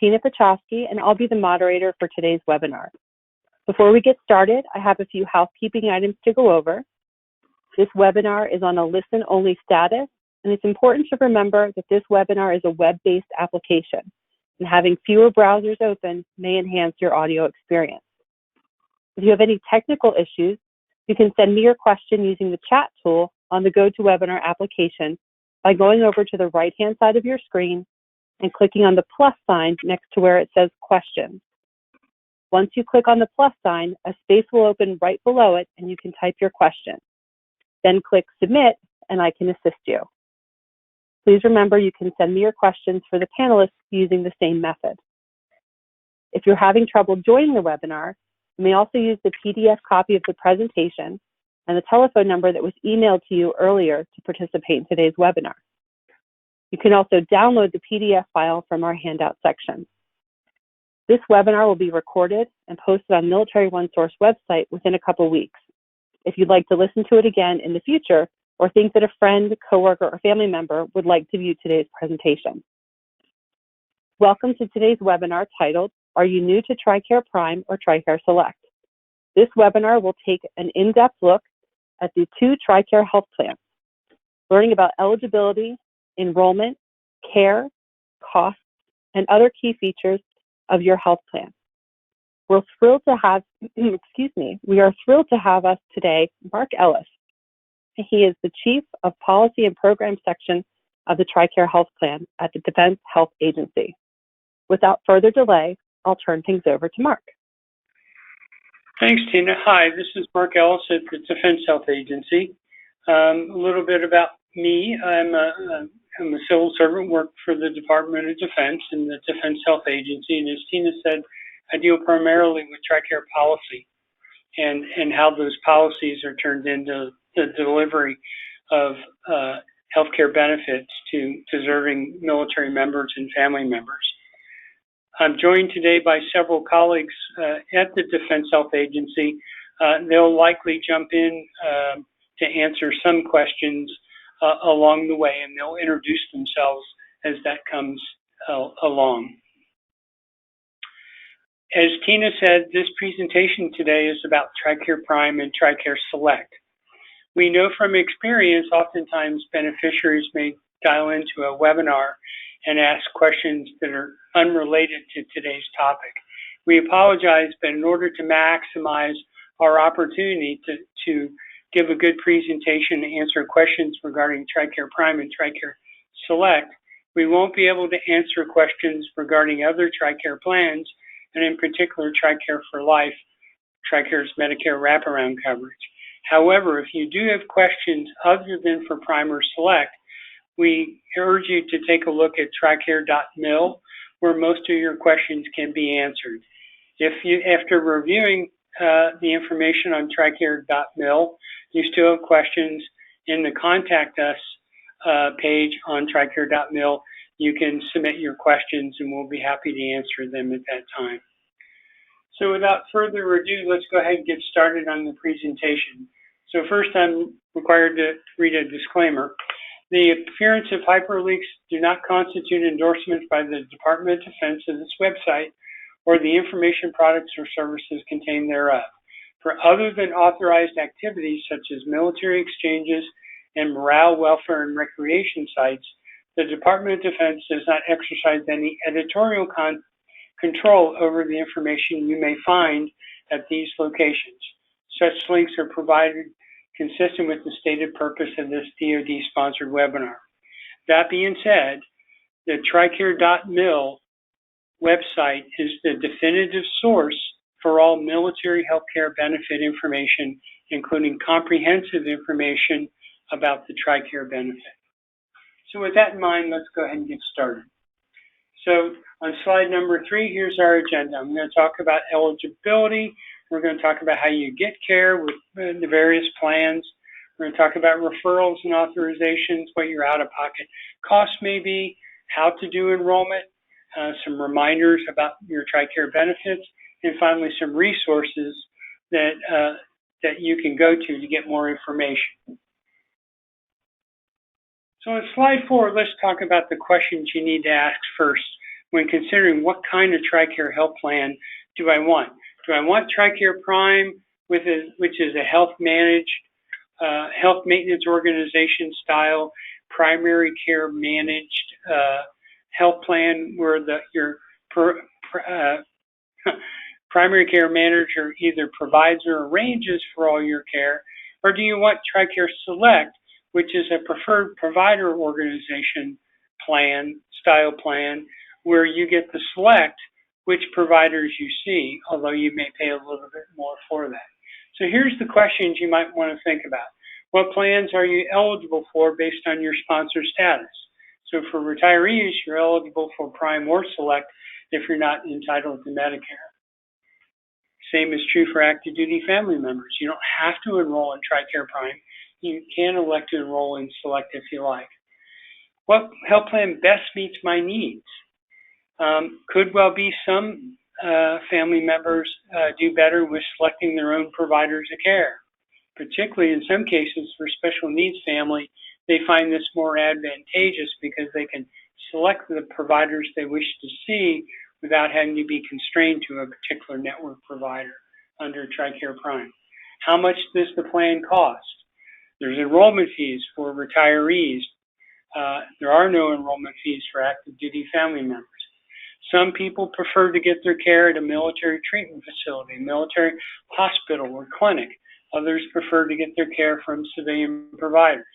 Tina Pachowski, and I'll be the moderator for today's webinar. Before we get started, I have a few housekeeping items to go over. This webinar is on a listen-only status, and it's important to remember that this webinar is a web-based application, and having fewer browsers open may enhance your audio experience. If you have any technical issues, you can send me your question using the chat tool on the GoToWebinar application by going over to the right-hand side of your screen and clicking on the plus sign next to where it says questions. Once you click on the plus sign, a space will open right below it and you can type your question. Then click submit and I can assist you. Please remember you can send me your questions for the panelists using the same method. If you're having trouble joining the webinar, you may also use the PDF copy of the presentation and the telephone number that was emailed to you earlier to participate in today's webinar. You can also download the PDF file from our handout section. This webinar will be recorded and posted on Military OneSource website within a couple weeks. If you'd like to listen to it again in the future or think that a friend, coworker, or family member would like to view today's presentation. Welcome to today's webinar titled, Are You New to Tricare Prime or Tricare Select? This webinar will take an in-depth look at the two Tricare health plans, learning about eligibility, enrollment, care, costs, and other key features of your health plan. We're thrilled to have, we are thrilled to have us today, Mark Ellis. He is the Chief of Policy and Program Section of the Tricare Health Plan at the Defense Health Agency. Without further delay, I'll turn things over to Mark. Thanks, Tina. Hi, this is Mark Ellis at the Defense Health Agency. A little bit about me. I'm a civil servant, work for the Department of Defense and the Defense Health Agency. And as Tina said, I deal primarily with Tricare policy and how those policies are turned into the delivery of healthcare benefits to deserving military members and family members. I'm joined today by several colleagues at the Defense Health Agency. They'll likely jump in to answer some questions along the way, and they'll introduce themselves as that comes along. As Tina said, this presentation today is about Tricare Prime and Tricare Select. We know from experience, oftentimes beneficiaries may dial into a webinar and ask questions that are unrelated to today's topic. We apologize, but in order to maximize our opportunity to give a good presentation and answer questions regarding Tricare Prime and Tricare Select, we won't be able to answer questions regarding other Tricare plans, and in particular Tricare for Life, Tricare's Medicare wraparound coverage. However, if you do have questions other than for Prime or Select, we urge you to take a look at tricare.mil, where most of your questions can be answered. If you, after reviewing the information on tricare.mil, you still have questions in the Contact Us page on tricare.mil, you can submit your questions and we'll be happy to answer them at that time. So without further ado, let's go ahead and get started on the presentation. So first, I'm required to read a disclaimer. The appearance of hyperlinks do not constitute endorsements by the Department of Defense of this website or the information, products, or services contained thereof. For other than authorized activities such as military exchanges and morale, welfare, and recreation sites, the Department of Defense does not exercise any editorial control over the information you may find at these locations. Such links are provided consistent with the stated purpose of this DoD-sponsored webinar. That being said, the Tricare.mil website is the definitive source for all military healthcare benefit information, including comprehensive information about the Tricare benefit. So with that in mind, let's go ahead and get started. So on slide number 3, here's our agenda. I'm going to talk about eligibility. We're going to talk about how you get care with the various plans. We're going to talk about referrals and authorizations, what your out-of-pocket costs may be, how to do enrollment, some reminders about your Tricare benefits, and finally some resources that you can go to get more information. So on slide 4, let's talk about the questions you need to ask first when considering what kind of Tricare health plan do I want. Do I want Tricare Prime, which is a health maintenance organization style, primary care managed health plan where your primary care manager either provides or arranges for all your care, or do you want Tricare Select, which is a preferred provider organization style plan, where you get to select which providers you see, although you may pay a little bit more for that. So here's the questions you might want to think about. What plans are you eligible for based on your sponsor status? So for retirees, you're eligible for Prime or Select if you're not entitled to Medicare. Same is true for active duty family members. You don't have to enroll in Tricare Prime. You can elect to enroll in Select if you like. What health plan best meets my needs? Could well be some family members do better with selecting their own providers of care. Particularly in some cases for special needs family, they find this more advantageous because they can select the providers they wish to see without having to be constrained to a particular network provider under Tricare Prime. How much does the plan cost? There's enrollment fees for retirees. There are no enrollment fees for active duty family members. Some people prefer to get their care at a military treatment facility, a military hospital or clinic. Others prefer to get their care from civilian providers.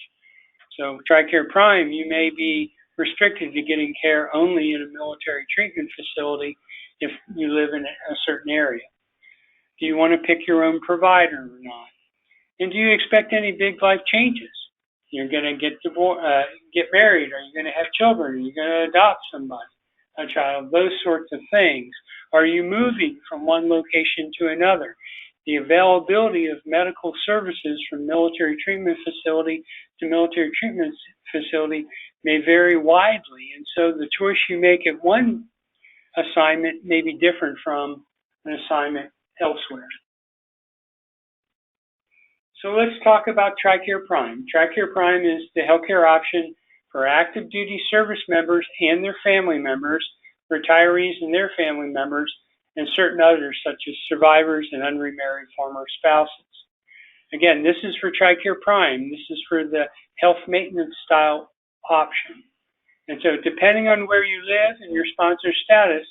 So Tricare Prime, you may be restricted to getting care only in a military treatment facility if you live in a certain area. Do you want to pick your own provider or not? And do you expect any big life changes? You're going to get married, are you going to have children? Are you going to adopt a child? Those sorts of things. Are you moving from one location to another? The availability of medical services from military treatment facility to military treatment facility may vary widely, and so the choice you make at one assignment may be different from an assignment elsewhere. So let's talk about Tricare Prime. Tricare Prime is the healthcare option for active duty service members and their family members, retirees and their family members, and certain others such as survivors and unremarried former spouses. Again, this is for Tricare Prime. This is for the health maintenance style option. And so depending on where you live and your sponsor status,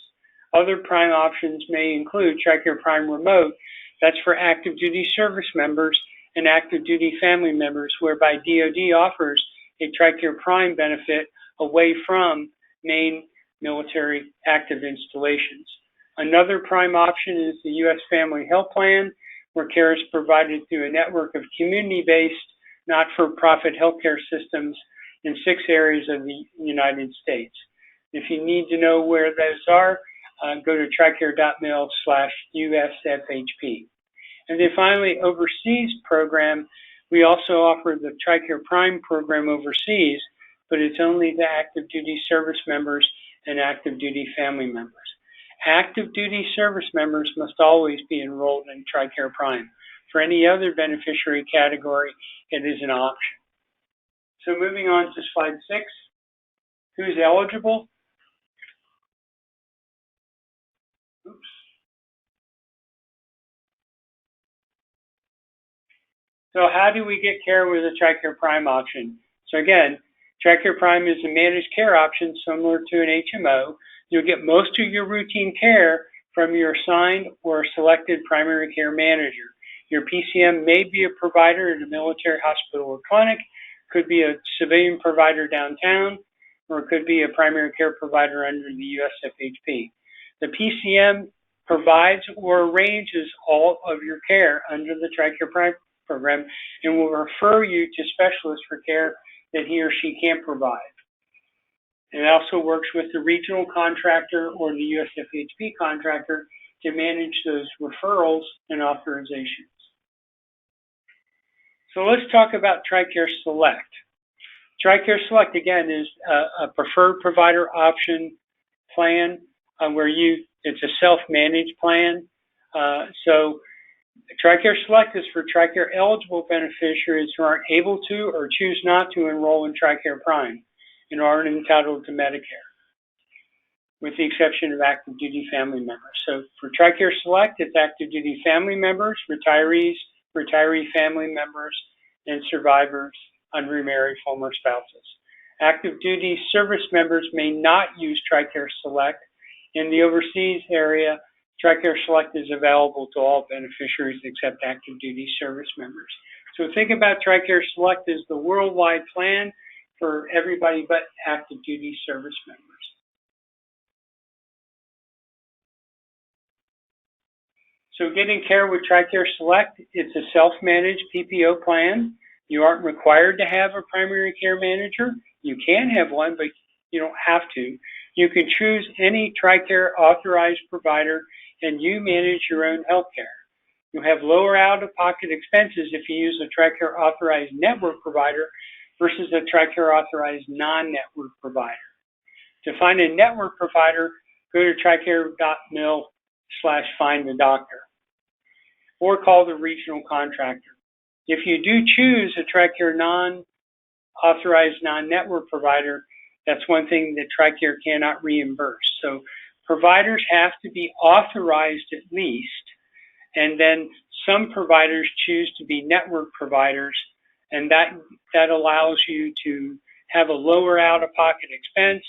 other Prime options may include Tricare Prime Remote. That's for active duty service members and active duty family members, whereby DoD offers a Tricare Prime benefit away from main military active installations. Another Prime option is the U.S. Family Health Plan, where care is provided through a network of community-based, not-for-profit healthcare systems in 6 areas of the United States. If you need to know where those are, go to tricare.mil/USFHP. And then finally, overseas program, we also offer the Tricare Prime program overseas, but it's only the active duty service members and active duty family members. Active duty service members must always be enrolled in Tricare Prime. For any other beneficiary category, it is an option. So moving on to slide 6, who's eligible? Oops. So how do we get care with a Tricare Prime option? So again, Tricare Prime is a managed care option similar to an HMO. You'll get most of your routine care from your assigned or selected primary care manager. Your PCM may be a provider at a military hospital or clinic, could be a civilian provider downtown, or it could be a primary care provider under the USFHP. The PCM provides or arranges all of your care under the Tricare Prime program and will refer you to specialists for care that he or she can't provide. It also works with the regional contractor or the USFHP contractor to manage those referrals and authorizations. So let's talk about Tricare Select. Tricare Select, again, is a preferred provider option plan where it's a self-managed plan. So Tricare Select is for Tricare eligible beneficiaries who aren't able to or choose not to enroll in Tricare Prime and aren't entitled to Medicare. with the exception of active duty family members. So for Tricare Select, it's active duty family members, retirees, retiree family members, and survivors, unremarried former spouses. Active duty service members may not use Tricare Select. In the overseas area, Tricare Select is available to all beneficiaries except active duty service members. So think about Tricare Select as the worldwide plan for everybody but active duty service members. So getting care with Tricare Select, it's a self-managed PPO plan. You aren't required to have a primary care manager. You can have one, but you don't have to. You can choose any Tricare authorized provider and you manage your own health care. You have lower out-of-pocket expenses if you use a Tricare authorized network provider versus a Tricare authorized non-network provider. To find a network provider, go to tricare.mil/find-a-doctor or call the regional contractor. If you do choose a Tricare non-authorized non-network provider, that's one thing that Tricare cannot reimburse. So providers have to be authorized at least, and then some providers choose to be network providers, and that allows you to have a lower out-of-pocket expense.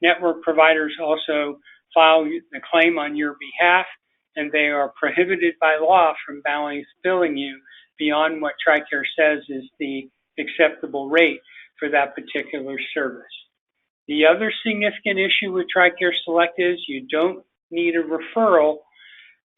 Network providers also file the claim on your behalf, and they are prohibited by law from billing you beyond what Tricare says is the acceptable rate for that particular service. The other significant issue with Tricare Select is you don't need a referral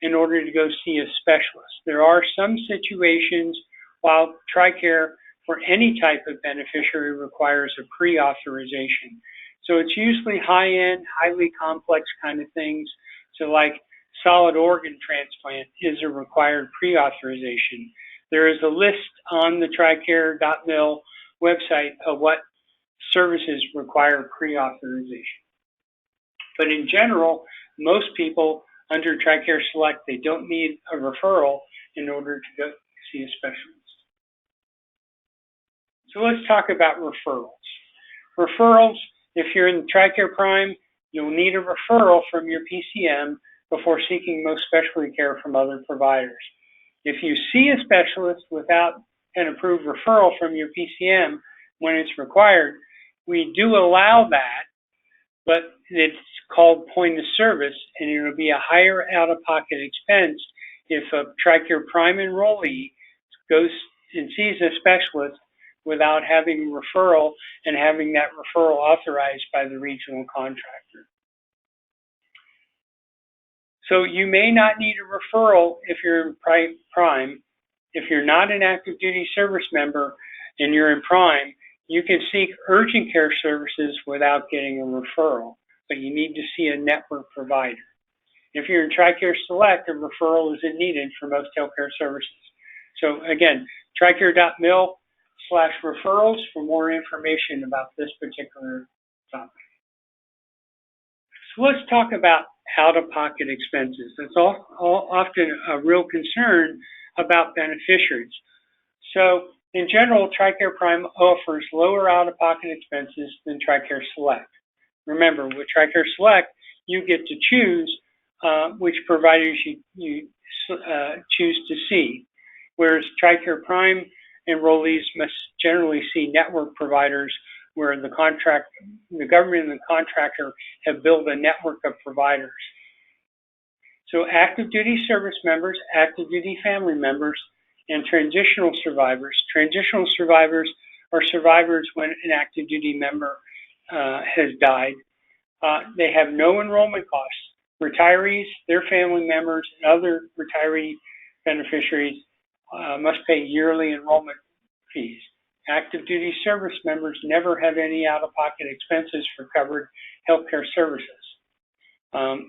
in order to go see a specialist. There are some situations while Tricare for any type of beneficiary requires a pre-authorization. So it's usually high-end, highly complex kind of things. So like solid organ transplant is a required pre-authorization. There is a list on the tricare.mil website of what services require pre-authorization. But in general, most people under Tricare Select, they don't need a referral in order to go see a specialist. So let's talk about referrals. Referrals, if you're in Tricare Prime, you'll need a referral from your PCM before seeking most specialty care from other providers. If you see a specialist without an approved referral from your PCM when it's required, we do allow that, but it's called point of service, and it will be a higher out-of-pocket expense if a Tricare Prime enrollee goes and sees a specialist without having a referral and having that referral authorized by the regional contractor. So you may not need a referral if you're in Prime. If you're not an active duty service member and you're in Prime, you can seek urgent care services without getting a referral, but you need to see a network provider. If you're in Tricare Select, a referral isn't needed for most healthcare services. So again, tricare.mil/referrals for more information about this particular topic. So let's talk about out-of-pocket expenses. That's often a real concern about beneficiaries. So in general, Tricare Prime offers lower out-of-pocket expenses than Tricare Select. Remember, with Tricare Select, you get to choose which providers you choose to see, whereas Tricare Prime enrollees must generally see network providers where the government and the contractor have built a network of providers. So active duty service members, active duty family members, and transitional survivors. Transitional survivors are survivors when an active duty member has died. They have no enrollment costs. Retirees, their family members, and other retiree beneficiaries must pay yearly enrollment fees. Active duty service members never have any out-of-pocket expenses for covered healthcare services.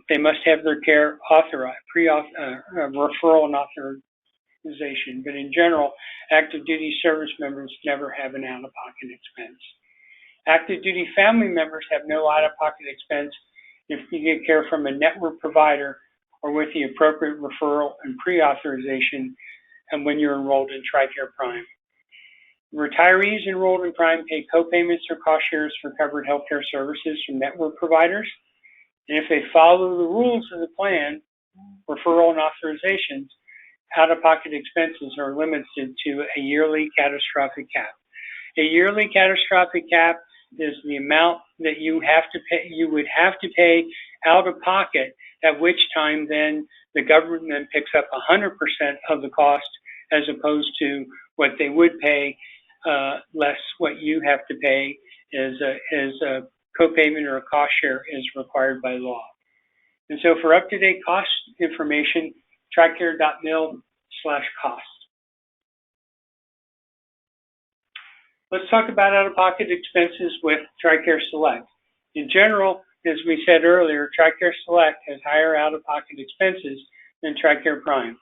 They must have their care authorized, referral and authorization. But in general, active duty service members never have an out-of-pocket expense. Active duty family members have no out-of-pocket expense if you get care from a network provider or with the appropriate referral and pre-authorization and when you're enrolled in Tricare Prime. Retirees enrolled in Prime pay co-payments or cost shares for covered healthcare services from network providers. And if they follow the rules of the plan, referral and authorizations, out-of-pocket expenses are limited to a yearly catastrophic cap. A yearly catastrophic cap is the amount that you would have to pay out of pocket, at which time then the government picks up 100% of the cost, as opposed to what they would pay less what you have to pay as a copayment or a cost share is required by law. And so for up-to-date cost information, tricare.mil/cost. Let's talk about out-of-pocket expenses with Tricare Select. In general, as we said earlier, Tricare Select has higher out-of-pocket expenses than Tricare Prime.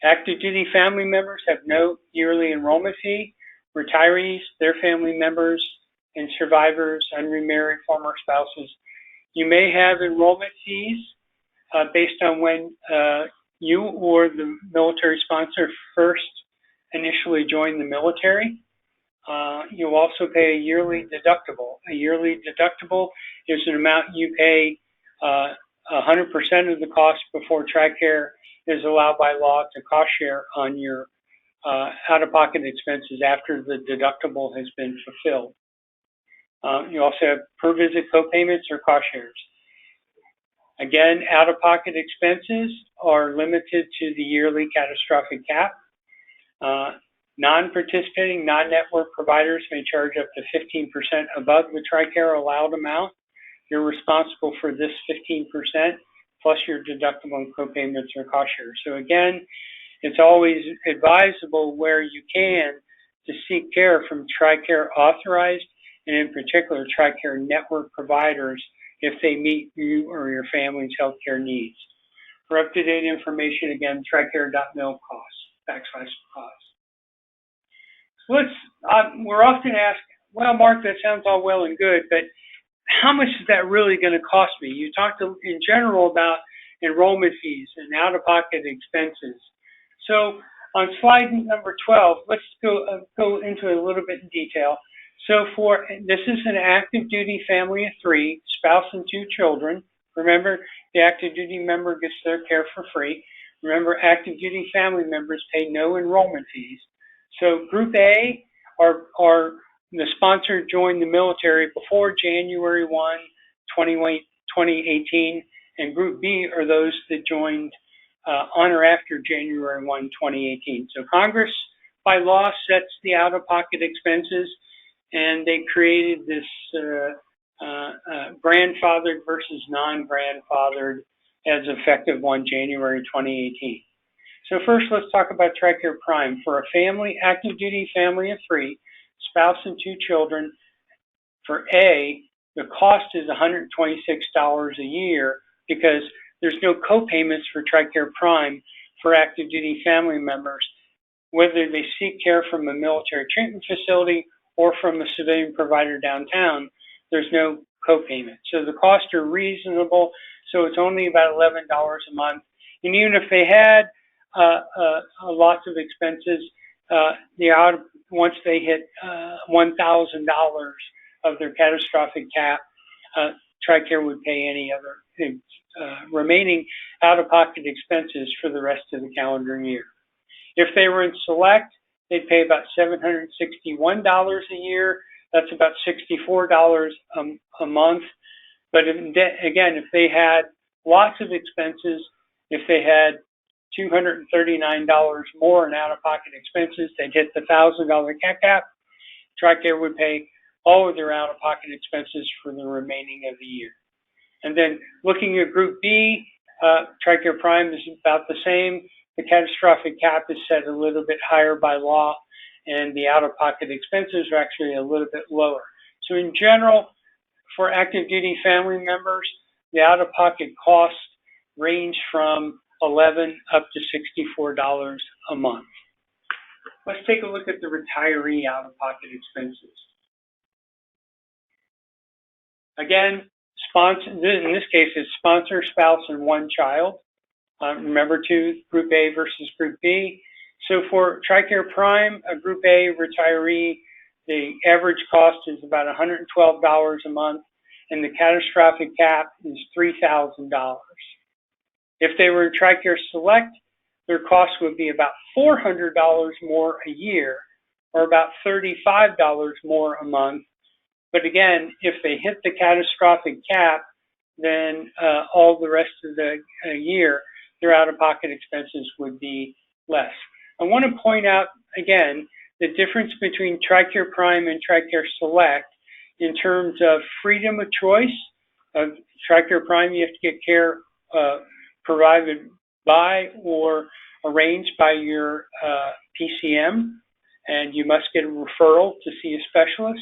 Active duty family members have no yearly enrollment fee. Retirees, their family members, and survivors, unremarried former spouses, you may have enrollment fees based on when you or the military sponsor first initially joined the military. You'll also pay a yearly deductible. A yearly deductible is an amount you pay 100% of the cost before Tricare is allowed by law to cost share on your out-of-pocket expenses after the deductible has been fulfilled. You also have per visit co-payments or cost shares. Again, out-of-pocket expenses are limited to the yearly catastrophic cap. Non-participating, non-network providers may charge up to 15% above the Tricare allowed amount. You're responsible for this 15% plus your deductible and co-payments or cost shares. So again, it's always advisable where you can to seek care from Tricare authorized and in particular Tricare network providers if they meet you or your family's healthcare needs. For up-to-date information, again, tricare.mil/cost. So we're often asked, well, Mark, that sounds all well and good, but how much is that really going to cost me? You talked in general about enrollment fees and out-of-pocket expenses. So on slide number 12, let's go into it a little bit in detail. So this is an active duty family of 3, spouse and 2 children. Remember, the active duty member gets their care for free. Remember, active duty family members pay no enrollment fees. So Group A are the sponsor joined the military before January 1, 2018, and Group B are those that joined on or after January 1, 2018. So Congress, by law, sets the out-of-pocket expenses, and they created this grandfathered versus non-grandfathered as effective 1 January 2018. So first, let's talk about Tricare Prime. For a family, active duty family of 3, spouse and 2 children, for A, the cost is $126 a year because there's no co-payments for Tricare Prime for active duty family members, whether they seek care from a military treatment facility or from a civilian provider downtown. There's no co-payment. So the costs are reasonable, so it's only about $11 a month. And even if they had lots of expenses, once they hit $1,000 of their catastrophic cap, Tricare would pay any other remaining out-of-pocket expenses for the rest of the calendar year. If they were in Select, they'd pay about $761 a year. That's about $64 a month. But again, if they had lots of expenses, if they had $239 more in out-of-pocket expenses, they'd hit the $1,000 cap. Tricare would pay all of their out-of-pocket expenses for the remaining of the year. And then looking at Group B, Tricare Prime is about the same. The catastrophic cap is set a little bit higher by law, and the out-of-pocket expenses are actually a little bit lower. So in general, for active duty family members, the out-of-pocket costs range from $11 up to $64 a month. Let's take a look at the retiree out-of-pocket expenses. Again, in this case, it's sponsor, spouse, and 1 child. Remember, Group A versus Group B. So for Tricare Prime, a Group A retiree, the average cost is about $112 a month, and the catastrophic cap is $3,000. If they were in Tricare Select, their cost would be about $400 more a year, or about $35 more a month. But again, if they hit the catastrophic cap, then all the rest of the year, their out-of-pocket expenses would be less. I want to point out, again, the difference between Tricare Prime and Tricare Select in terms of freedom of choice. Of Tricare Prime, you have to get care provided by or arranged by your PCM, and you must get a referral to see a specialist.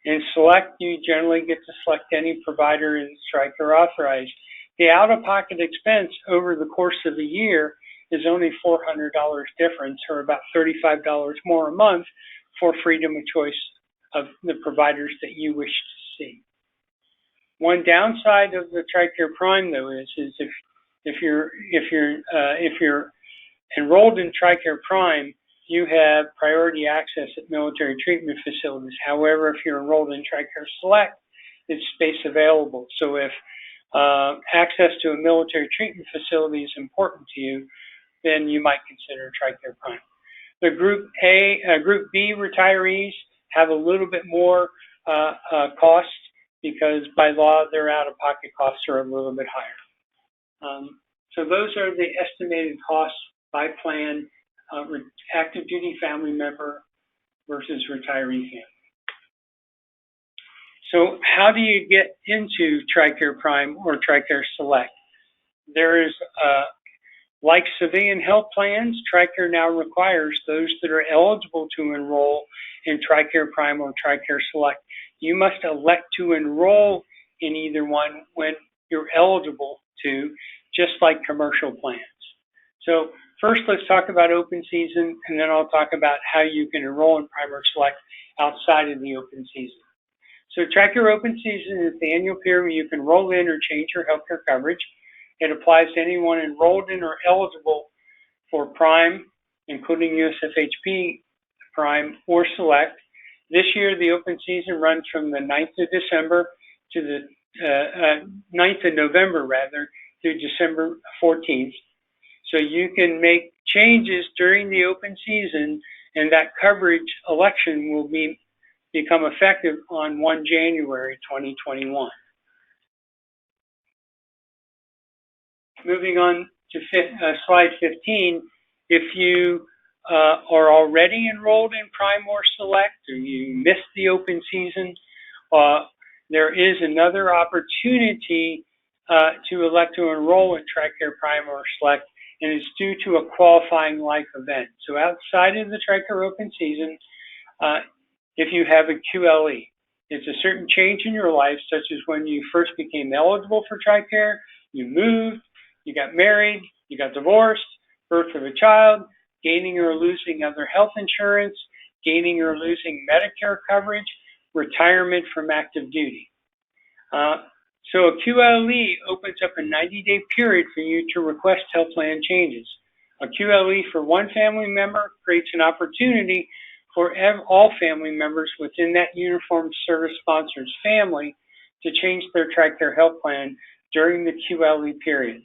In Select, you generally get to select any provider that's Tricare authorized. The out-of-pocket expense over the course of a year is only $400 difference, or about $35 more a month, for freedom of choice of the providers that you wish to see. One downside of the Tricare Prime, though, is if you're enrolled in Tricare Prime, you have priority access at military treatment facilities. However, if you're enrolled in Tricare Select, it's space available. So if access to a military treatment facility is important to you, then you might consider Tricare Prime. The Group B retirees have a little bit more cost because by law their out-of-pocket costs are a little bit higher. So those are the estimated costs by plan, active duty family member versus retiree family. So how do you get into Tricare Prime or Tricare Select? There is, like civilian health plans, Tricare now requires those that are eligible to enroll in Tricare Prime or Tricare Select. You must elect to enroll in either one when you're eligible to, just like commercial plans. So first, let's talk about open season, and then I'll talk about how you can enroll in Prime or Select outside of the open season. So Tricare Open Season is the annual period where you can roll in or change your healthcare coverage. It applies to anyone enrolled in or eligible for Prime, including USFHB Prime or Select. This year, the open season runs from the 9th of December to the 9th of November, rather, through December 14th. So you can make changes during the open season, and that coverage election will become effective on 1 January 2021. Moving on to slide 15, if you are already enrolled in Prime or Select, or you missed the open season, there is another opportunity to elect to enroll in Tricare Prime or Select, and it's due to a qualifying life event. So outside of the Tricare open season, if you have a QLE, it's a certain change in your life, such as when you first became eligible for Tricare, you moved, you got married, you got divorced, birth of a child, gaining or losing other health insurance, gaining or losing Medicare coverage, retirement from active duty. So a QLE opens up a 90-day period for you to request health plan changes. A QLE for one family member creates an opportunity for all family members within that uniformed service sponsor's family to change their Tricare health plan during the QLE period.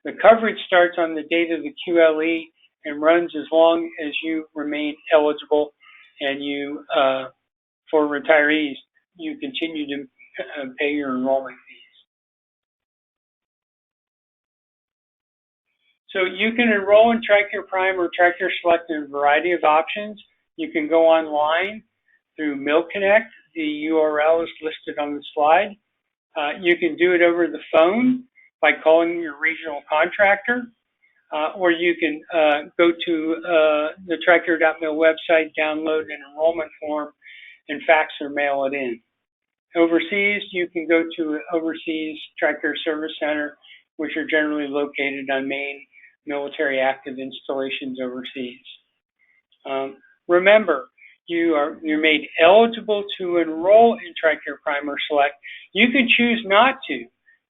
The coverage starts on the date of the QLE and runs as long as you remain eligible, and you, for retirees, you continue to pay your enrollment fees. So you can enroll in Tricare Prime or Tricare Select in a variety of options. You can go online through MilConnect. The URL is listed on the slide. You can do it over the phone by calling your regional contractor, or you can go to the Tricare.mil website, download an enrollment form, and fax or mail it in. Overseas, you can go to an overseas Tricare Service Center, which are generally located on main military active installations overseas. Remember, you're made eligible to enroll in Tricare Prime or Select. You can choose not to,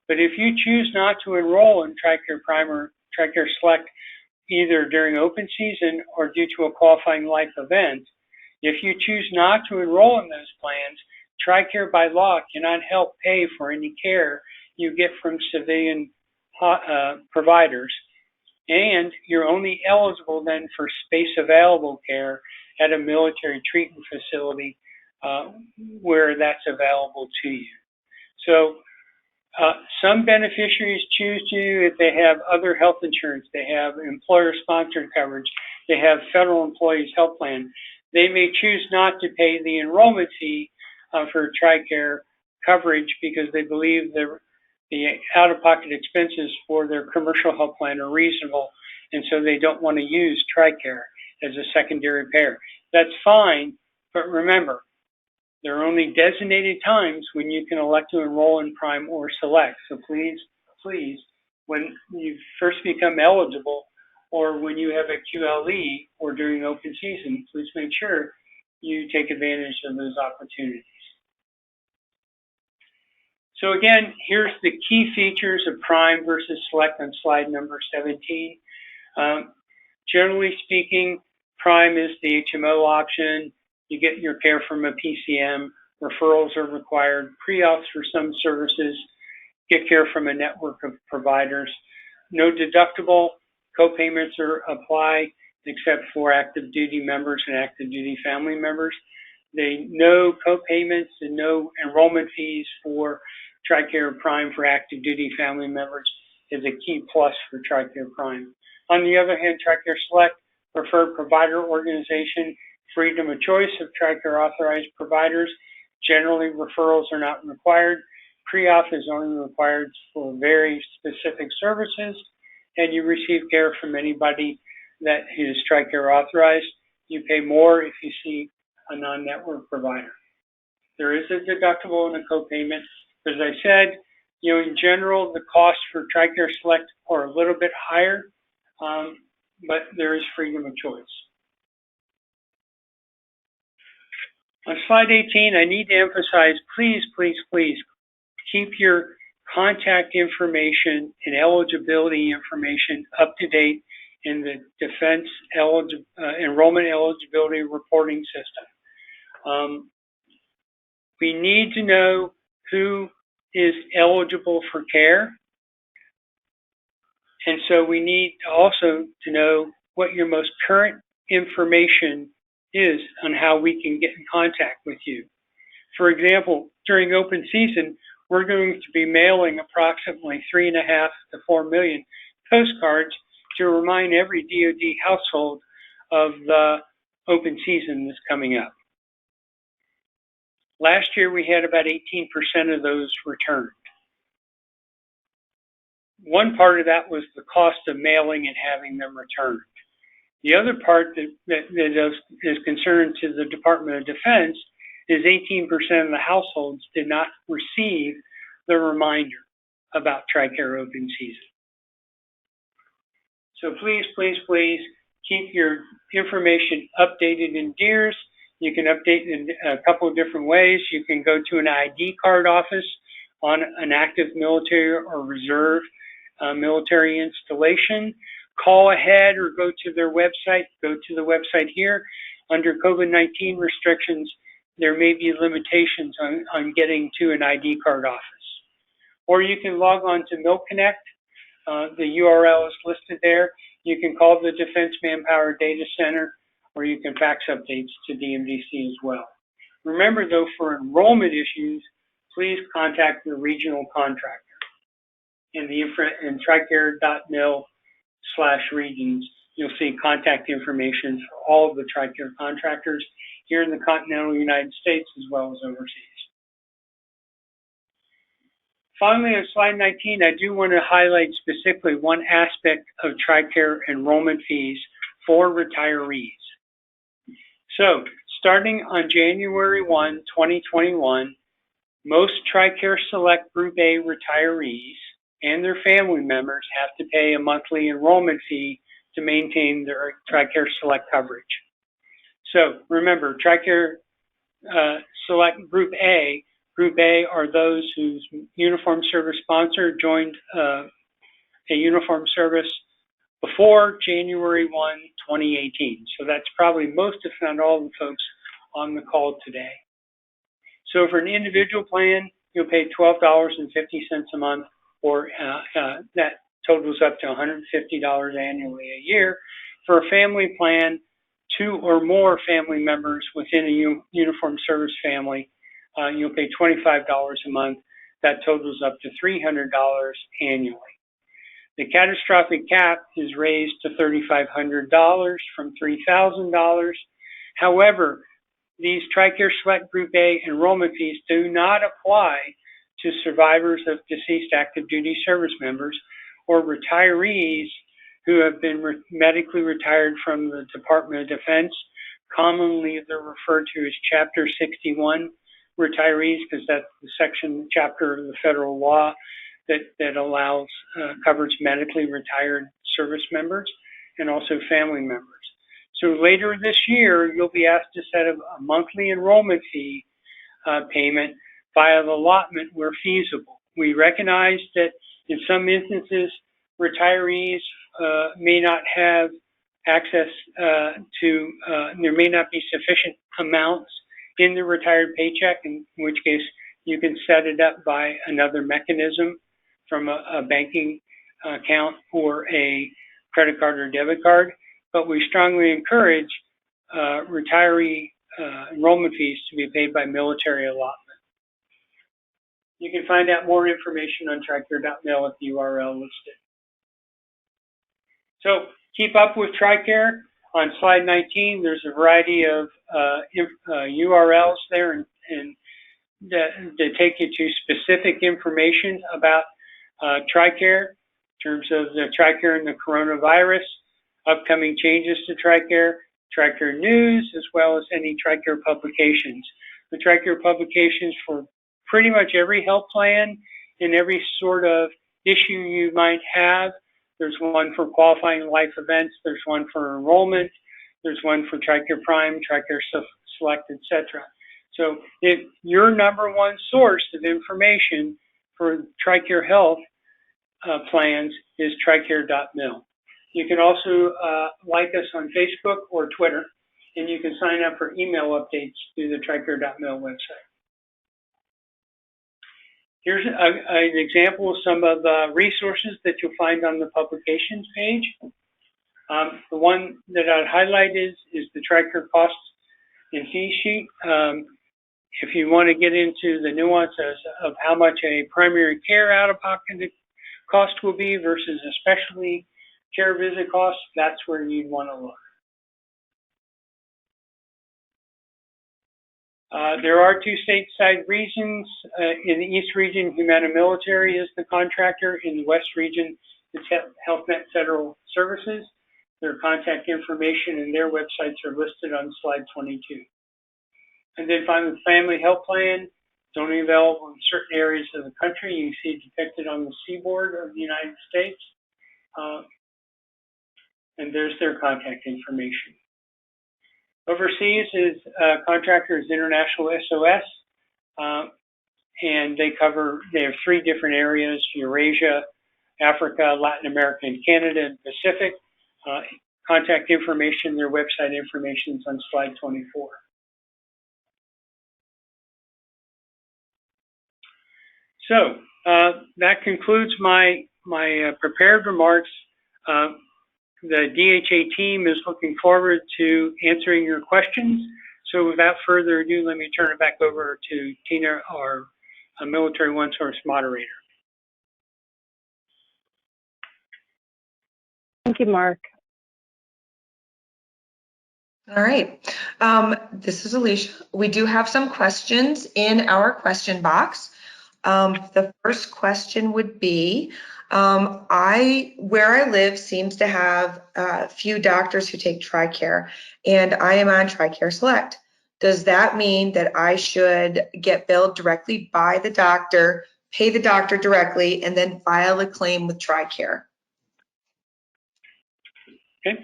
but if you choose not to enroll in Tricare Prime or Tricare Select, either during open season or due to a qualifying life event, if you choose not to enroll in those plans, Tricare by law cannot help pay for any care you get from civilian providers, and you're only eligible then for space available care at a military treatment facility where that's available to you. So some beneficiaries choose to, if they have other health insurance, they have employer-sponsored coverage, they have federal employees health plan, they may choose not to pay the enrollment fee for Tricare coverage because they believe the out-of-pocket expenses for their commercial health plan are reasonable, and so they don't want to use Tricare as a secondary payer. That's fine, but remember, there are only designated times when you can elect to enroll in Prime or Select. So please, when you first become eligible or when you have a QLE or during open season, please make sure you take advantage of those opportunities. So again, here's the key features of Prime versus Select on slide number 17. Generally speaking, Prime is the HMO option. You get your care from a PCM. Referrals are required. Pre-auths for some services. Get care from a network of providers. No deductible. Co-payments apply except for active duty members and active duty family members. No co-payments and no enrollment fees for Tricare Prime for active duty family members is a key plus for Tricare Prime. On the other hand, Tricare Select, preferred provider organization, freedom of choice of Tricare authorized providers. Generally, referrals are not required. Pre-auth is only required for very specific services, and you receive care from anybody that is Tricare authorized. You pay more if you see a non-network provider. There is a deductible and a copayment. As I said, in general, the costs for Tricare Select are a little bit higher, but there is freedom of choice. On slide 18, I need to emphasize, please keep your contact information and eligibility information up to date in the Defense Enrollment Eligibility Reporting System. We need to know who is eligible for care, and so we need also to know what your most current information is on how we can get in contact with you. For example, during open season, we're going to be mailing approximately 3.5 to 4 million postcards to remind every DoD household of the open season that's coming up. Last year, we had about 18% of those returned. One part of that was the cost of mailing and having them returned. The other part that is concerned to the Department of Defense is 18% of the households did not receive the reminder about Tricare open season. So please keep your information updated in DEERS. You can update in a couple of different ways. You can go to an ID card office on an active military or reserve military installation. Call ahead or go to their website. Go to the website here. Under COVID-19 restrictions, there may be limitations on getting to an ID card office. Or you can log on to MilConnect. The URL is listed there. You can call the Defense Manpower Data Center, or you can fax updates to DMDC as well. Remember, though, for enrollment issues, please contact your regional contractor. In tricare.mil/regions, you'll see contact information for all of the Tricare contractors here in the continental United States as well as overseas. Finally, on slide 19, I do want to highlight specifically one aspect of Tricare enrollment fees for retirees. So, starting on January 1, 2021, most Tricare Select Group A retirees and their family members have to pay a monthly enrollment fee to maintain their Tricare Select coverage. So remember, Tricare Select Group A are those whose uniform service sponsor joined a uniform service before January 1, 2018. So that's probably most, if not all, the folks on the call today. So for an individual plan, you'll pay $12.50 a month, or that totals up to $150 annually a year. For a family plan, 2 or more family members within a uniform service family, you'll pay $25 a month. That totals up to $300 annually. The catastrophic cap is raised to $3,500 from $3,000. However, these Tricare Select Group A enrollment fees do not apply to survivors of deceased active duty service members or retirees who have been medically retired from the Department of Defense. Commonly, they're referred to as Chapter 61 retirees, because that's the chapter of the federal law that allows covers medically retired service members and also family members. So later this year, you'll be asked to set up a monthly enrollment fee payment via the allotment where feasible. We recognize that in some instances, retirees may not have access to, there may not be sufficient amounts in the retired paycheck, in which case you can set it up by another mechanism from a banking account or a credit card or debit card. But we strongly encourage retiree enrollment fees to be paid by military allotment. You can find out more information on Tricare.mil at the URL listed. So keep up with Tricare. On slide 19, there's a variety of URLs there and that take you to specific information about Tricare in terms of the Tricare and the coronavirus, upcoming changes to Tricare, Tricare news, as well as any Tricare publications. The Tricare publications for pretty much every health plan and every sort of issue you might have. There's one for qualifying life events. There's one for enrollment. There's one for Tricare Prime, Tricare Select, etc. So your number one source of information for Tricare Health plans is Tricare.mil. You can also like us on Facebook or Twitter, and you can sign up for email updates through the Tricare.mil website. Here's an example of some of the resources that you'll find on the publications page. The one that I'd highlight is the Tricare costs and fee sheet. If you want to get into the nuances of how much a primary care out-of-pocket cost will be versus a specialty care visit cost, that's where you'd want to look. There are 2 stateside regions. In the East region, Humana Military is the contractor. In the West region, it's HealthNet Federal Services. Their contact information and their websites are listed on slide 22. And then finally, the Family Health Plan. It's only available in certain areas of the country. You see depicted on the seaboard of the United States. And there's their contact information. Overseas is contractor is International SOS, and they have 3 different areas: Eurasia, Africa, Latin America, and Canada, and Pacific. Contact information, their website information is on slide 24. So that concludes my prepared remarks. The DHA team is looking forward to answering your questions. So without further ado, let me turn it back over to Tina, our Military OneSource moderator. Thank you, Mark. All right. This is Alicia. We do have some questions in our question box. The first question would be, where I live seems to have a few doctors who take Tricare, and I am on Tricare Select. Does that mean that I should get billed directly by the doctor, pay the doctor directly, and then file a claim with Tricare? Okay,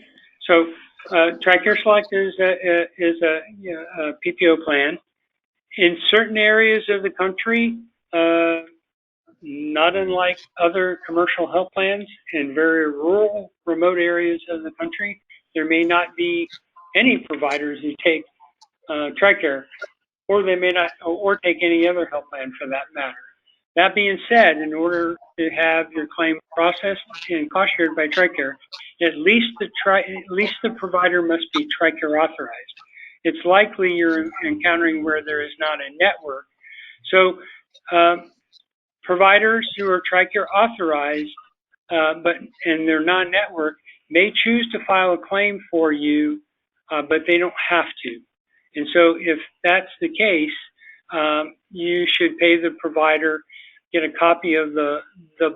so Tricare Select is a PPO plan. In certain areas of the country, not unlike other commercial health plans, in very rural, remote areas of the country, there may not be any providers who take Tricare. or they may not, or take any other health plan for that matter. That being said, in order to have your claim processed and cost shared by Tricare, at least the provider must be Tricare authorized. It's likely you're encountering where there is not a network. So providers who are Tricare authorized, and they're non-network, may choose to file a claim for you, but they don't have to. And so if that's the case, you should pay the provider, get a copy of the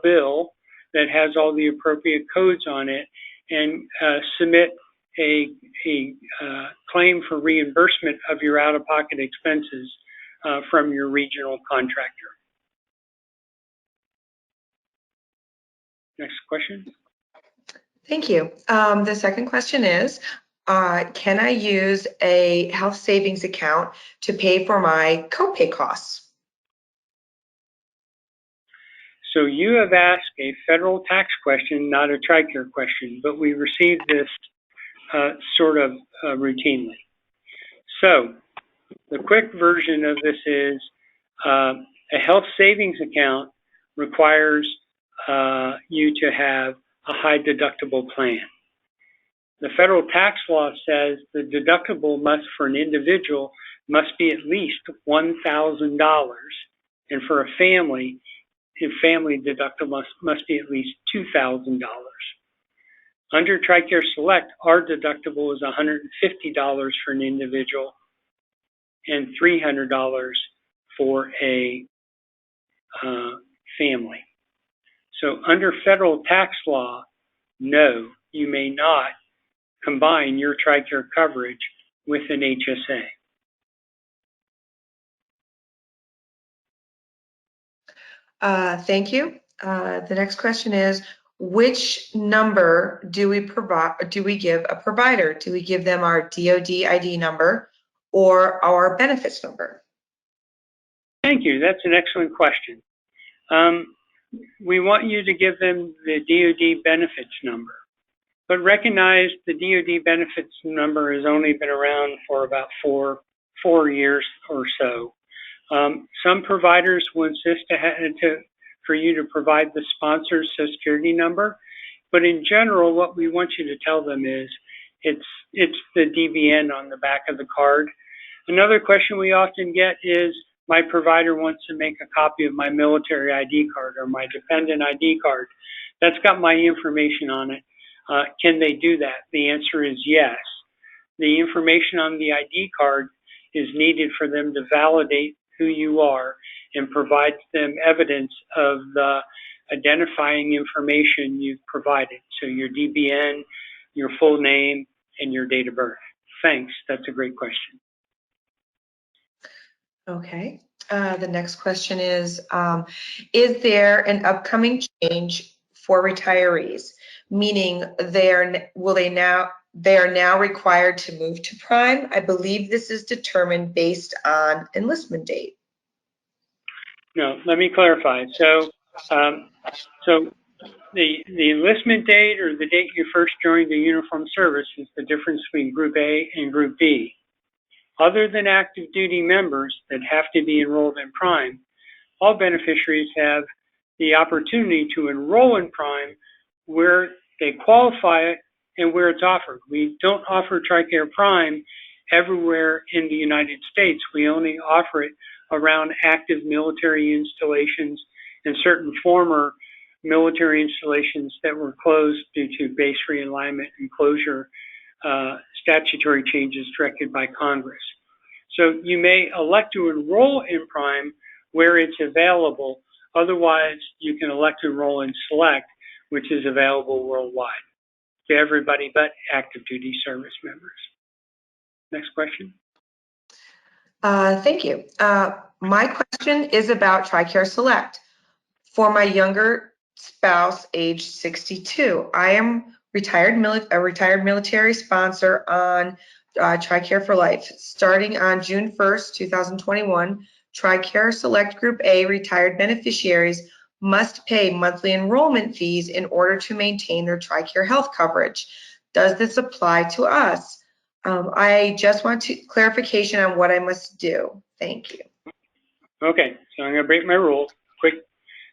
bill that has all the appropriate codes on it, and submit a claim for reimbursement of your out-of-pocket expenses from your regional contractor. Next question. Thank you. The second question is, can I use a health savings account to pay for my copay costs? So you have asked a federal tax question, not a Tricare question, but we receive this sort of routinely. So the quick version of this is a health savings account requires you to have a high deductible plan. The federal tax law says the deductible for an individual must be at least $1,000, and for a family deductible must be at least $2,000. Under Tricare Select, our deductible is $150 for an individual and $300 for a family. So under federal tax law, no, you may not combine your Tricare coverage with an HSA. Thank you. The next question is, which number do we give a provider? Do we give them our DoD ID number or our benefits number? Thank you. That's an excellent question. We want you to give them the DoD benefits number, but recognize the DoD benefits number has only been around for about four years or so. Some providers will insist for you to provide the sponsor's Social Security number, but in general, what we want you to tell them is it's the DBN on the back of the card. Another question we often get is, my provider wants to make a copy of my military ID card or my dependent ID card. That's got my information on it. Can they do that? The answer is yes. The information on the ID card is needed for them to validate who you are and provide them evidence of the identifying information you've provided. So your DBN, your full name, and your date of birth. Thanks. That's a great question. Okay. The next question is there an upcoming change for retirees? Meaning they are now required to move to Prime? I believe this is determined based on enlistment date. No, let me clarify. So the enlistment date or the date you first joined the uniformed service is the difference between Group A and Group B. Other than active duty members that have to be enrolled in Prime, all beneficiaries have the opportunity to enroll in Prime where they qualify it and where it's offered. We don't offer Tricare Prime everywhere in the United States. We only offer it around active military installations and certain former military installations that were closed due to base realignment and closure statutory changes directed by Congress. So you may elect to enroll in Prime where it's available. Otherwise, you can elect to enroll in Select, which is available worldwide to everybody but active duty service members. Next question. Thank you. My question is about Tricare Select. For my younger spouse, age 62, I am a retired military sponsor on Tricare for Life. Starting on June 1st, 2021, Tricare Select Group A retired beneficiaries must pay monthly enrollment fees in order to maintain their Tricare health coverage. Does this apply to us? I just want clarification on what I must do. Thank you. Okay, so I'm going to break my rule quick.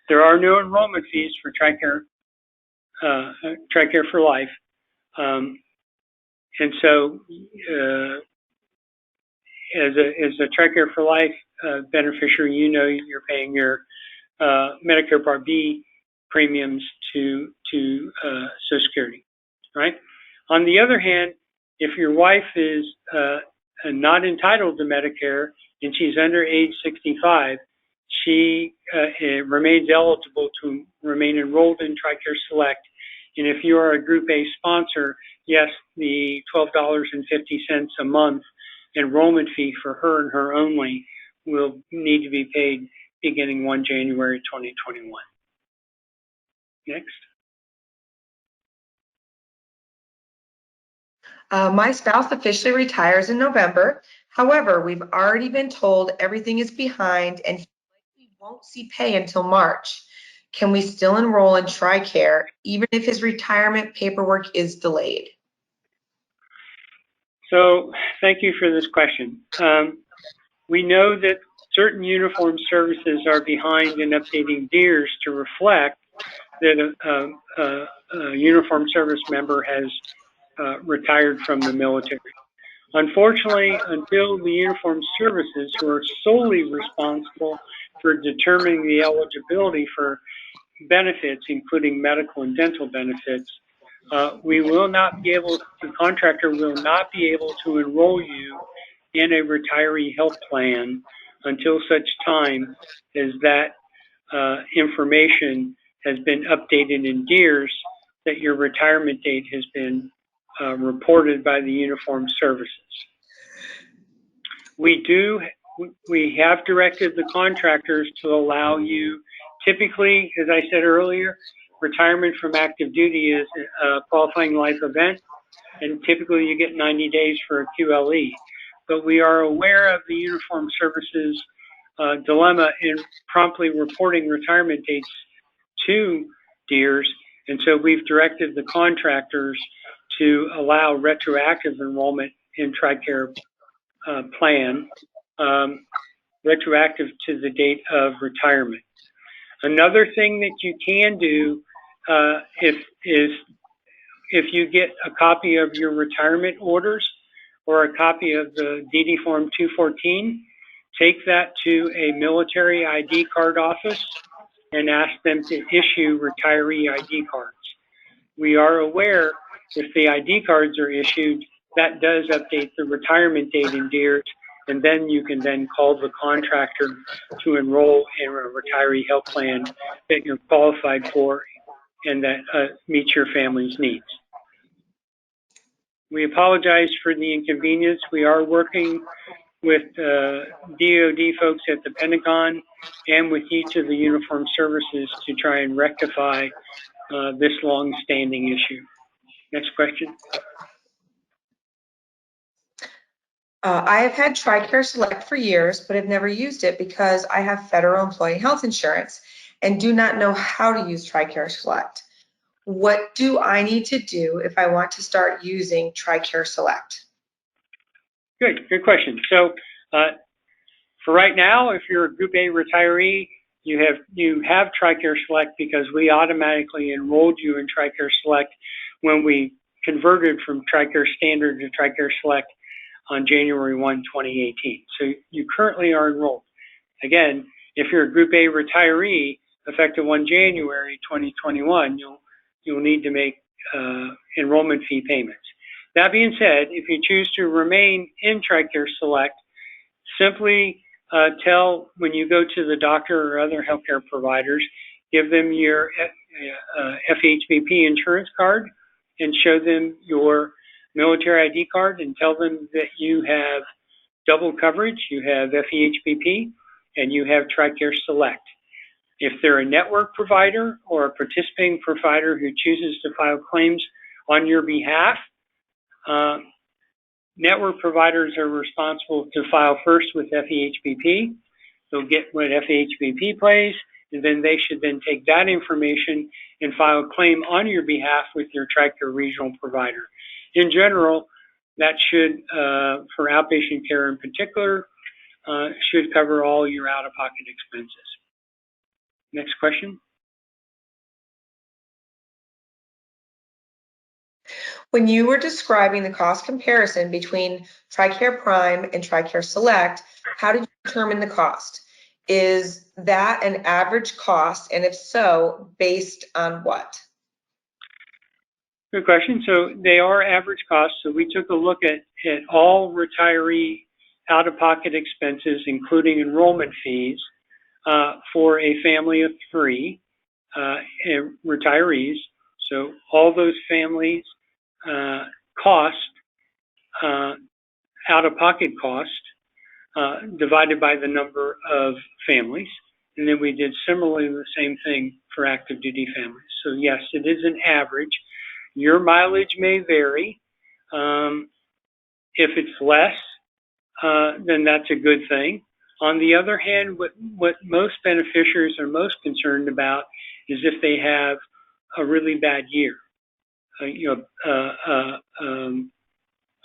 There are no enrollment fees for Tricare for Life. And so as a Tricare for Life beneficiary, you know you're paying your Medicare Part B premiums to Social Security, right? On the other hand, if your wife is not entitled to Medicare and she's under age 65, she remains eligible to remain enrolled in Tricare Select. And if you are a Group A sponsor, yes, the $12.50 a month enrollment fee for her and her only will need to be paid beginning 1 January 2021. Next. My spouse officially retires in November. However, we've already been told everything is behind and he likely won't see pay until March. Can we still enroll in Tricare even if his retirement paperwork is delayed? So thank you for this question. We know that certain uniform services are behind in updating DEERS to reflect that a uniform service member has retired from the military. Unfortunately, until the uniformed services, who are solely responsible for determining the eligibility for benefits, including medical and dental benefits, we will not be able, the contractor will not be able to enroll you in a retiree health plan until such time as that information has been updated in DEERS that your retirement date has been reported by the uniformed services. We have directed the contractors to allow you, typically, as I said earlier, retirement from active duty is a qualifying life event, and typically you get 90 days for a QLE. But we are aware of the uniformed services dilemma in promptly reporting retirement dates to DEERS, and so we've directed the contractors to allow retroactive enrollment in Tricare plan, retroactive to the date of retirement. Another thing that you can do if you get a copy of your retirement orders or a copy of the DD Form 214, take that to a military ID card office and ask them to issue retiree ID cards. We are aware if the ID cards are issued, that does update the retirement date in DEERS, and then you can then call the contractor to enroll in a retiree health plan that you're qualified for and that meets your family's needs. We apologize for the inconvenience. We are working with DoD folks at the Pentagon and with each of the uniformed services to try and rectify this long-standing issue. Next question. I have had Tricare Select for years, but have never used it because I have federal employee health insurance and do not know how to use Tricare Select. What do I need to do if I want to start using Tricare Select? Good question. So for right now, if you're a Group A retiree, you have Tricare Select because we automatically enrolled you in Tricare Select when we converted from Tricare Standard to Tricare Select on January 1, 2018. So you currently are enrolled. Again, if you're a Group A retiree, effective 1 January 2021, you'll need to make enrollment fee payments. That being said, if you choose to remain in Tricare Select, simply tell when you go to the doctor or other healthcare providers, give them your FHBP insurance card and show them your military ID card and tell them that you have double coverage, you have FEHBP, and you have Tricare Select. If they're a network provider or a participating provider who chooses to file claims on your behalf, network providers are responsible to file first with FEHBP. They'll get what FEHBP pays, and then they should then take that information and file a claim on your behalf with your Tricare regional provider. In general, that should, for outpatient care in particular, should cover all your out-of-pocket expenses. Next question. When you were describing the cost comparison between Tricare Prime and Tricare Select, how did you determine the cost? Is that an average cost, and if so, based on what? Good question. So they are average costs. So we took a look at all retiree out-of-pocket expenses, including enrollment fees, for a family of 3 retirees. So all those families' cost, out-of-pocket cost, divided by the number of families. And then we did similarly the same thing for active duty families. So yes, it is an average. Your mileage may vary. If it's less, then that's a good thing. On the other hand, what most beneficiaries are most concerned about is if they have a really bad year. A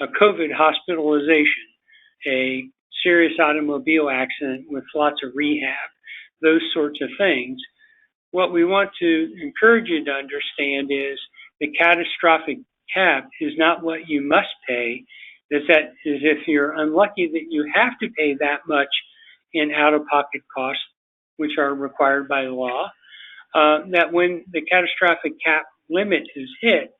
COVID hospitalization, a serious automobile accident with lots of rehab, those sorts of things. What we want to encourage you to understand is the catastrophic cap is not what you must pay. Is if you're unlucky that you have to pay that much in out-of-pocket costs, which are required by law, that when the catastrophic cap limit is hit,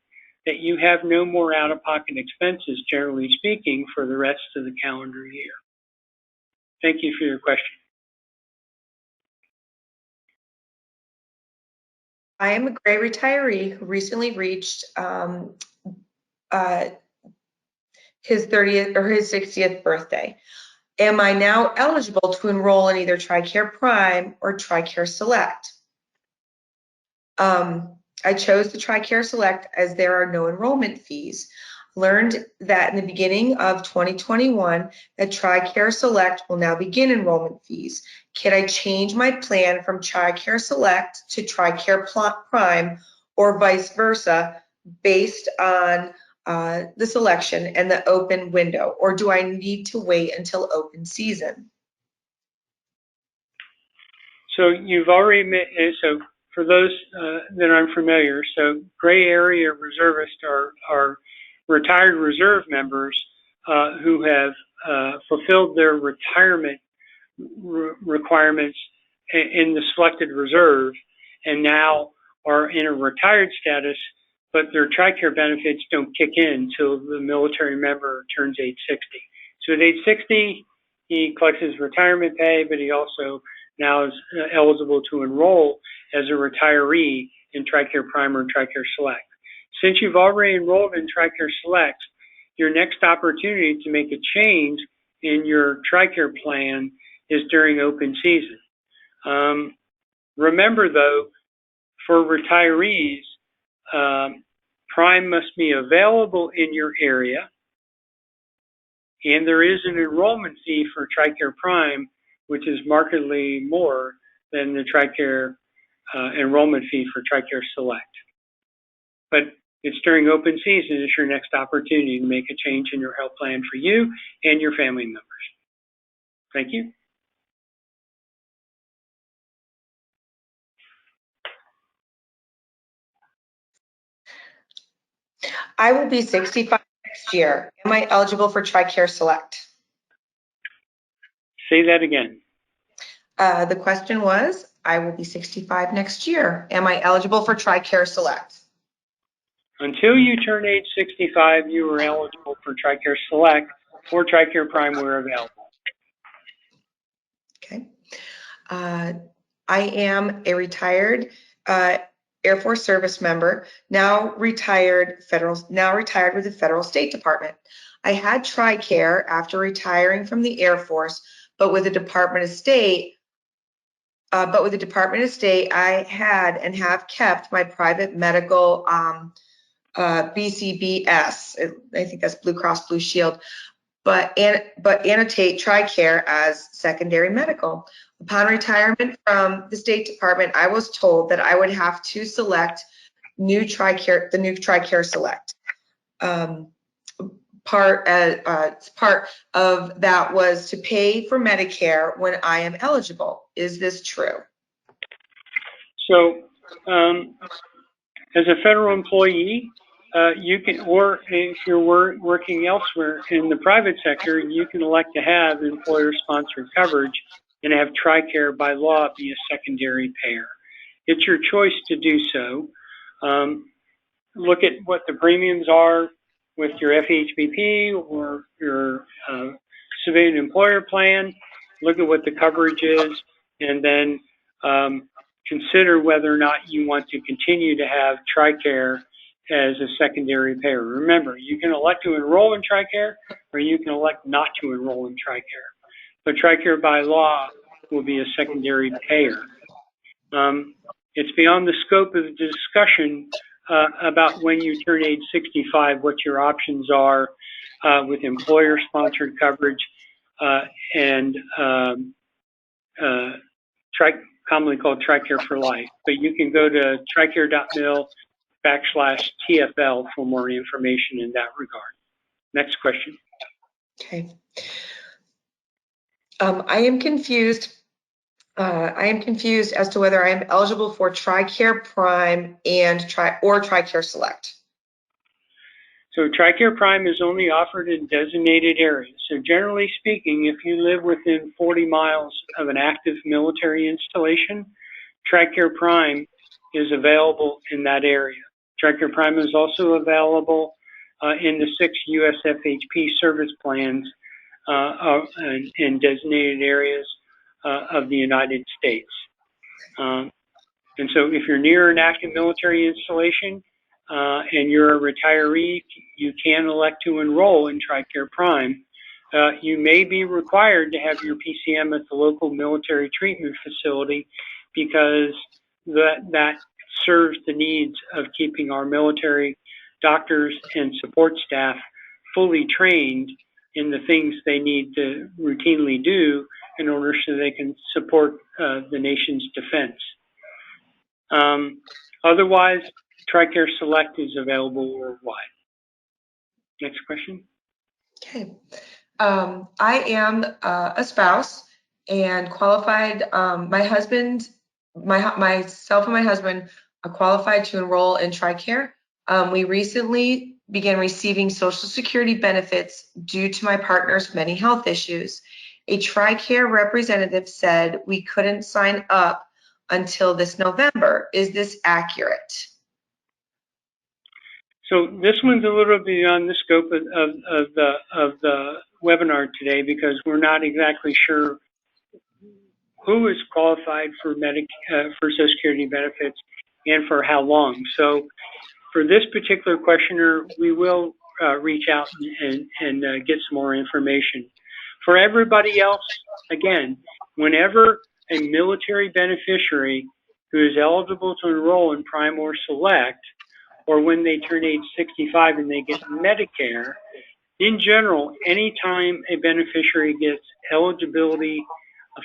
that you have no more out-of-pocket expenses, generally speaking, for the rest of the calendar year. Thank you for your question. I am a gray retiree who recently reached his 30th or his 60th birthday. Am I now eligible to enroll in either Tricare Prime or Tricare Select? I chose the Tricare Select as there are no enrollment fees. Learned that in the beginning of 2021 that Tricare Select will now begin enrollment fees. Can I change my plan from Tricare Select to Tricare Prime or vice versa based on the selection and the open window, or do I need to wait until open season? So you've already met, so for those that aren't familiar, so gray area reservists are retired reserve members who have fulfilled their retirement requirements in the selected reserve and now are in a retired status, but their Tricare benefits don't kick in until the military member turns age 60. So at age 60, he collects his retirement pay, but he also now is eligible to enroll as a retiree in Tricare Prime or Tricare Select. Since you've already enrolled in Tricare Select, your next opportunity to make a change in your Tricare plan is during open season. Remember though, for retirees, Prime must be available in your area, and there is an enrollment fee for Tricare Prime, which is markedly more than the Tricare enrollment fee for Tricare Select. But it's during open season is your next opportunity to make a change in your health plan for you and your family members. Thank you. I will be 65 next year. Am I eligible for Tricare Select? Say that again. The question was, I will be 65 next year. Am I eligible for Tricare Select? Until you turn age 65, you are eligible for Tricare Select or Tricare Prime where available. Okay. I am a retired Air Force service member, now retired with the Federal State Department. I had Tricare after retiring from the Air Force, but with the Department of State, I had and have kept my private medical BCBS. I think that's Blue Cross Blue Shield, but annotate Tricare as secondary medical. Upon retirement from the State Department, I was told that I would have to select the new Tricare Select. Upon part of that was to pay for Medicare when I am eligible. Is this true? So, as a federal employee, you can, or if you're working elsewhere in the private sector, you can elect to have employer-sponsored coverage and have Tricare by law be a secondary payer. It's your choice to do so. Look at what the premiums are with your FHBP or your civilian employer plan. Look at what the coverage is, and then consider whether or not you want to continue to have Tricare as a secondary payer. Remember, you can elect to enroll in Tricare, or you can elect not to enroll in Tricare. But Tricare by law will be a secondary payer. It's beyond the scope of the discussion about when you turn age 65, what your options are with employer-sponsored coverage and commonly called Tricare for Life. But you can go to tricare.mil/TFL for more information in that regard. Next question. Okay. I am confused as to whether I am eligible for Tricare Prime and Tricare Select. So Tricare Prime is only offered in designated areas. So generally speaking, if you live within 40 miles of an active military installation, Tricare Prime is available in that area. Tricare Prime is also available in the 6 US FHP service plans in designated areas of the United States. And so if you're near an active military installation and you're a retiree, you can elect to enroll in Tricare Prime. You may be required to have your PCM at the local military treatment facility because that serves the needs of keeping our military doctors and support staff fully trained in the things they need to routinely do in order so they can support the nation's defense. Otherwise, Tricare Select is available worldwide. Next question. Okay. I am a spouse and qualified. Myself and my husband are qualified to enroll in Tricare. We recently began receiving Social Security benefits due to my partner's many health issues. A Tricare representative said we couldn't sign up until this November. Is this accurate? So this one's a little beyond the scope of the webinar today because we're not exactly sure who is qualified for for Social Security benefits and for how long. So for this particular questioner, we will reach out and get some more information. For everybody else, again, whenever a military beneficiary who is eligible to enroll in Prime or Select, or when they turn age 65 and they get Medicare, in general, anytime a beneficiary gets eligibility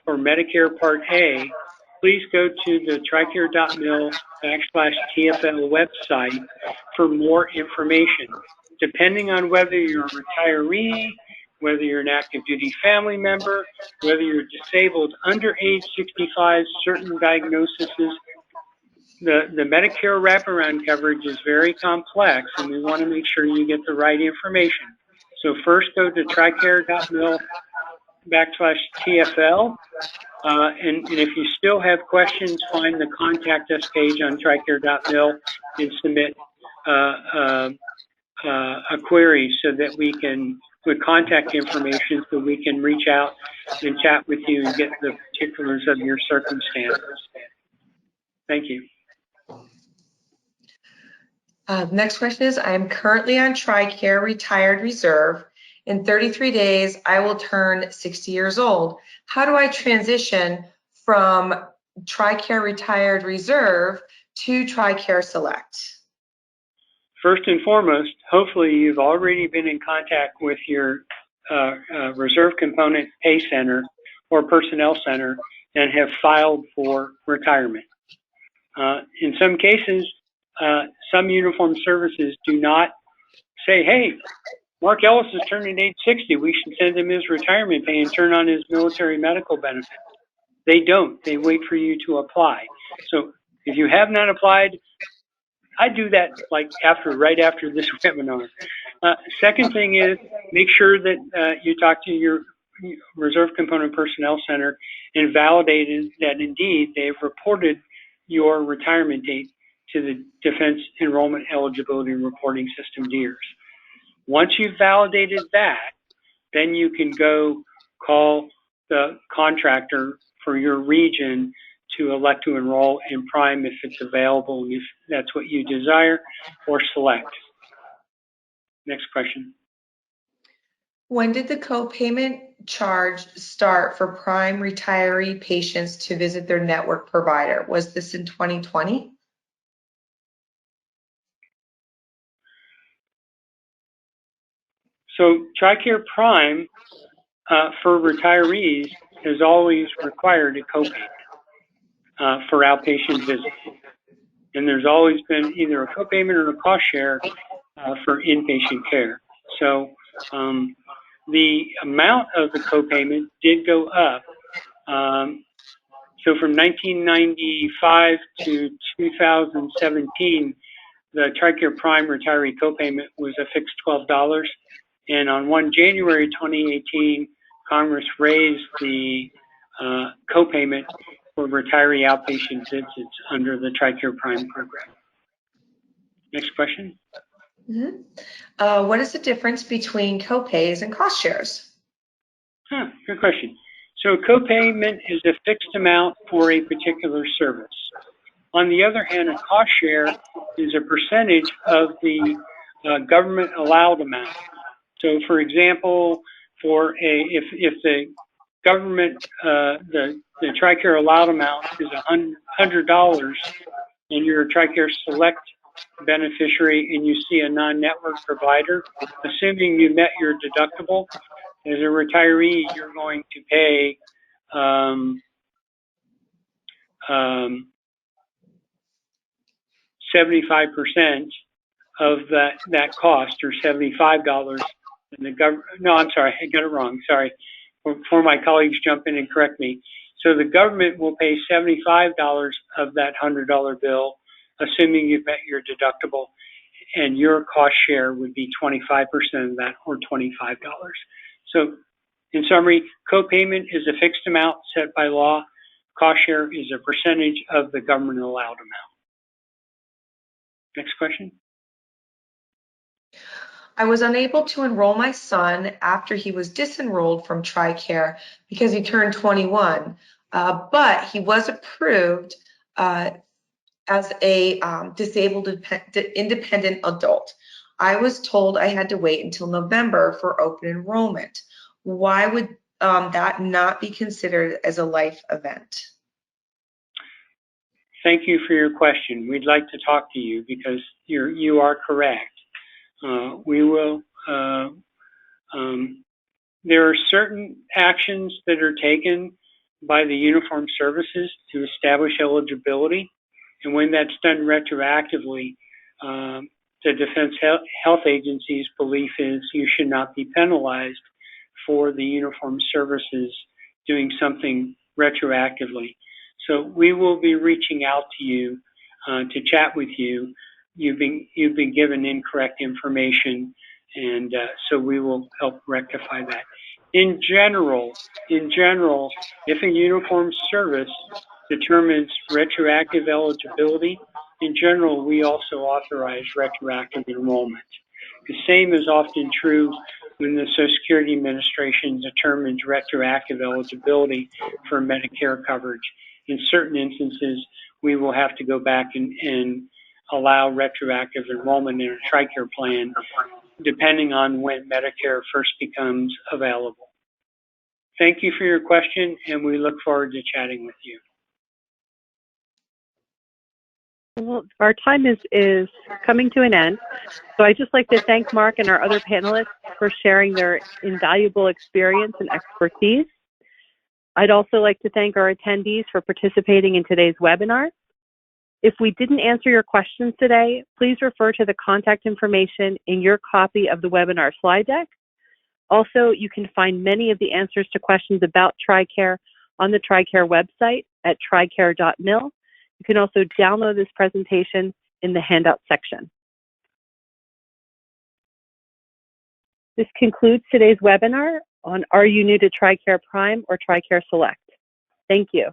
for Medicare Part A, please go to the tricare.mil/TFL website for more information. Depending on whether you're a retiree, whether you're an active duty family member, whether you're disabled under age 65, certain diagnoses, the Medicare wraparound coverage is very complex, and we want to make sure you get the right information. So first go to tricare.mil/TFL, and if you still have questions, find the Contact Us page on tricare.mil and submit a query so that we can, with contact information, so we can reach out and chat with you and get the particulars of your circumstances. Thank you. Next question is, I am currently on Tricare Retired Reserve. In 33 days, I will turn 60 years old. How do I transition from Tricare Retired Reserve to Tricare Select? First and foremost, hopefully you've already been in contact with your reserve component pay center or personnel center and have filed for retirement. In some cases, some uniformed services do not say, hey, Mark Ellis is turning age 60. We should send him his retirement pay and turn on his military medical benefits. They don't. They wait for you to apply. So if you have not applied, I do that like right after this webinar. Second thing is make sure that you talk to your Reserve Component Personnel Center and validated that indeed they've reported your retirement date to the Defense Enrollment Eligibility Reporting System, DEERS. Once you've validated that, then you can go call the contractor for your region to elect to enroll in Prime if it's available, if that's what you desire, or select. Next question. When did the co-payment charge start for Prime retiree patients to visit their network provider? Was this in 2020? So Tricare Prime for retirees has always required a copayment for outpatient visits. And there's always been either a copayment or a cost share for inpatient care. So the amount of the copayment did go up. So from 1995 to 2017, the Tricare Prime retiree copayment was a fixed $12. And on 1 January 2018, Congress raised the copayment for retiree outpatient visits under the Tricare Prime program. Next question. Mm-hmm. What is the difference between copays and cost shares? Good question. So copayment is a fixed amount for a particular service. On the other hand, a cost share is a percentage of the government allowed amount. So for example, if the government, the Tricare allowed amount is $100 and you're a Tricare Select beneficiary and you see a non-network provider, assuming you met your deductible, as a retiree, you're going to pay 75% of that cost, or $75. And the government, no, I'm sorry, I got it wrong. Sorry. Before my colleagues jump in and correct me. So the government will pay $75 of that $100 bill, assuming you've met your deductible, and your cost share would be 25% of that, or $25. So in summary, copayment is a fixed amount set by law. Cost share is a percentage of the government allowed amount. Next question. I was unable to enroll my son after he was disenrolled from Tricare because he turned 21, but he was approved as a disabled independent adult. I was told I had to wait until November for open enrollment. Why would that not be considered as a life event? Thank you for your question. We'd like to talk to you because you are correct. We will, there are certain actions that are taken by the uniformed services to establish eligibility. And when that's done retroactively, the Defense Health Agency's belief is you should not be penalized for the uniformed services doing something retroactively. So we will be reaching out to you to chat with you. You've been given incorrect information, and so we will help rectify that. In general, if a uniformed service determines retroactive eligibility, in general, we also authorize retroactive enrollment. The same is often true when the Social Security Administration determines retroactive eligibility for Medicare coverage. In certain instances, we will have to go back and allow retroactive enrollment in a Tricare plan, depending on when Medicare first becomes available. Thank you for your question, and we look forward to chatting with you. Well, our time is coming to an end. So I'd just like to thank Mark and our other panelists for sharing their invaluable experience and expertise. I'd also like to thank our attendees for participating in today's webinar. If we didn't answer your questions today, please refer to the contact information in your copy of the webinar slide deck. Also, you can find many of the answers to questions about TRICARE on the TRICARE website at tricare.mil. You can also download this presentation in the handout section. This concludes today's webinar on Are You New to TRICARE Prime or TRICARE Select? Thank you.